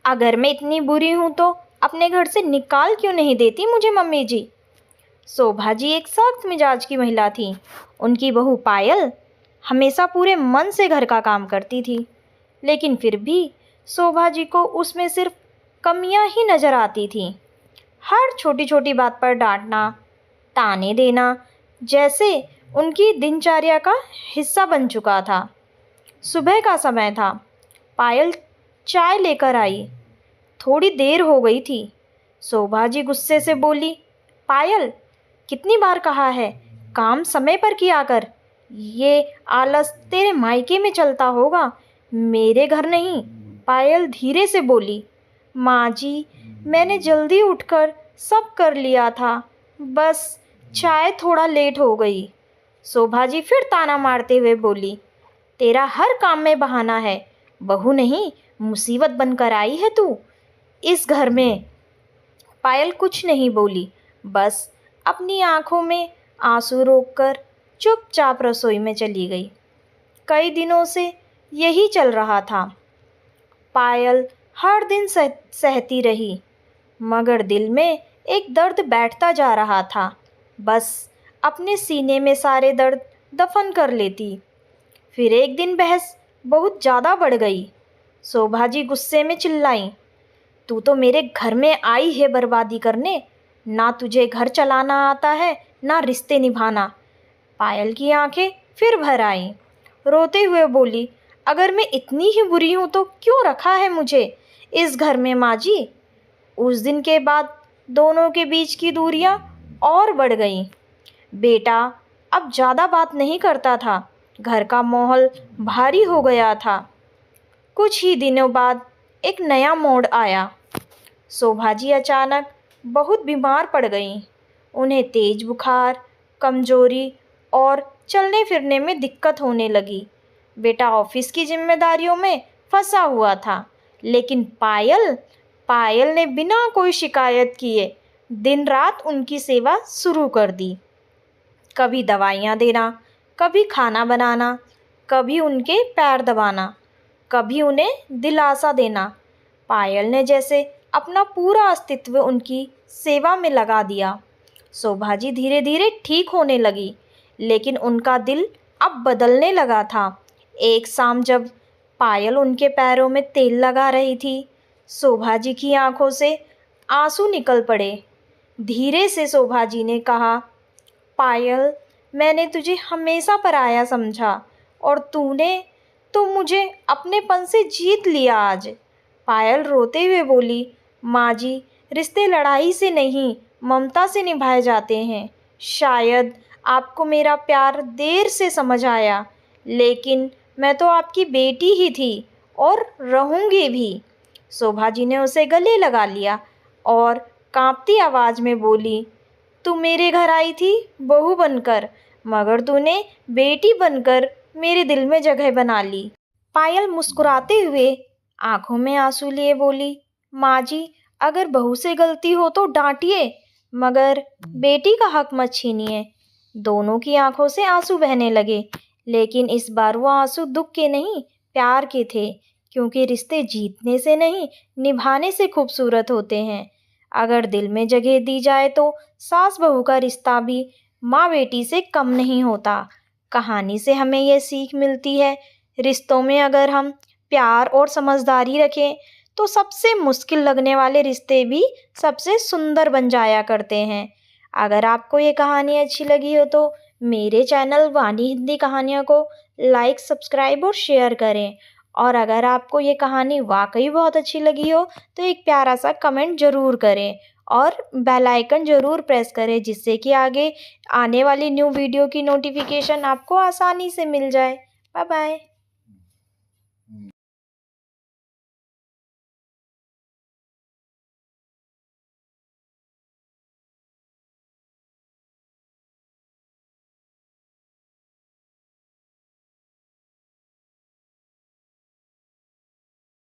अगर मैं इतनी बुरी हूँ तो अपने घर से निकाल क्यों नहीं देती मुझे मम्मी जी। शोभा जी एक सख्त मिजाज की महिला थी। उनकी बहू पायल हमेशा पूरे मन से घर का काम करती थी, लेकिन फिर भी शोभा जी को उसमें सिर्फ कमियां ही नज़र आती थीं। हर छोटी छोटी बात पर डांटना, ताने देना जैसे उनकी दिनचर्या का हिस्सा बन चुका था। सुबह का समय था। पायल चाय लेकर आई। थोड़ी देर हो गई थी। शोभा जी गुस्से से बोली, पायल, कितनी बार कहा है काम समय पर किया कर। ये आलस तेरे मायके में चलता होगा, मेरे घर नहीं। पायल धीरे से बोली, माँ जी, मैंने जल्दी उठकर सब कर लिया था, बस चाय थोड़ा लेट हो गई। शोभा जी फिर ताना मारते हुए बोली, तेरा हर काम में बहाना है। बहू नहीं, मुसीबत बनकर आई है तू इस घर में। पायल कुछ नहीं बोली, बस अपनी आंखों में आंसू रोककर चुपचाप रसोई में चली गई। कई दिनों से यही चल रहा था। पायल हर दिन सहती रही, मगर दिल में एक दर्द बैठता जा रहा था। बस अपने सीने में सारे दर्द दफन कर लेती। फिर एक दिन बहस बहुत ज़्यादा बढ़ गई। शोभा जी गुस्से में चिल्लाई, तू तो मेरे घर में आई है बर्बादी करने। ना तुझे घर चलाना आता है, ना रिश्ते निभाना। पायल की आंखें फिर भर आईं। रोते हुए बोली, अगर मैं इतनी ही बुरी हूँ तो क्यों रखा है मुझे इस घर में माँ जी। उस दिन के बाद दोनों के बीच की दूरियां और बढ़ गईं। बेटा अब ज़्यादा बात नहीं करता था। घर का माहौल भारी हो गया था। कुछ ही दिनों बाद एक नया मोड़ आया। शोभा जी अचानक बहुत बीमार पड़ गईं। उन्हें तेज बुखार, कमजोरी और चलने फिरने में दिक्कत होने लगी। बेटा ऑफिस की जिम्मेदारियों में फंसा हुआ था, लेकिन पायल पायल ने बिना कोई शिकायत किए दिन रात उनकी सेवा शुरू कर दी। कभी दवाइयाँ देना, कभी खाना बनाना, कभी उनके पैर दबाना, कभी उन्हें दिलासा देना। पायल ने जैसे अपना पूरा अस्तित्व उनकी सेवा में लगा दिया। शोभा जी धीरे धीरे ठीक होने लगी, लेकिन उनका दिल अब बदलने लगा था। एक शाम जब पायल उनके पैरों में तेल लगा रही थी, शोभा जी की आंखों से आंसू निकल पड़े। धीरे से शोभा जी ने कहा, पायल, मैंने तुझे हमेशा पराया समझा और तूने तो मुझे अपनेपन से जीत लिया आज। पायल रोते हुए बोली, माँ जी, रिश्ते लड़ाई से नहीं, ममता से निभाए जाते हैं। शायद आपको मेरा प्यार देर से समझ आया, लेकिन मैं तो आपकी बेटी ही थी और रहूँगी भी। शोभा जी ने उसे गले लगा लिया और कांपती आवाज़ में बोली, तू मेरे घर आई थी बहू बनकर, मगर तूने बेटी बनकर मेरे दिल में जगह बना ली। पायल मुस्कुराते हुए आंखों में आंसू लिए बोली, माँ जी, अगर बहू से गलती हो तो डांटिए, मगर बेटी का हक मत छीनिए। दोनों की आंखों से आंसू बहने लगे, लेकिन इस बार वो आंसू दुख के नहीं, प्यार के थे, क्योंकि रिश्ते जीतने से नहीं, निभाने से खूबसूरत होते हैं। अगर दिल में जगह दी जाए तो सास बहू का रिश्ता भी माँ बेटी से कम नहीं होता। कहानी से हमें यह सीख मिलती है, रिश्तों में अगर हम प्यार और समझदारी रखें तो सबसे मुश्किल लगने वाले रिश्ते भी सबसे सुंदर बन जाया करते हैं। अगर आपको ये कहानी अच्छी लगी हो तो मेरे चैनल वाणी हिंदी कहानियों को लाइक, सब्सक्राइब और शेयर करें। और अगर आपको ये कहानी वाकई बहुत अच्छी लगी हो तो एक प्यारा सा कमेंट ज़रूर करें और बेल आइकन ज़रूर प्रेस करें, जिससे कि आगे आने वाली न्यू वीडियो की नोटिफिकेशन आपको आसानी से मिल जाए। Bye bye.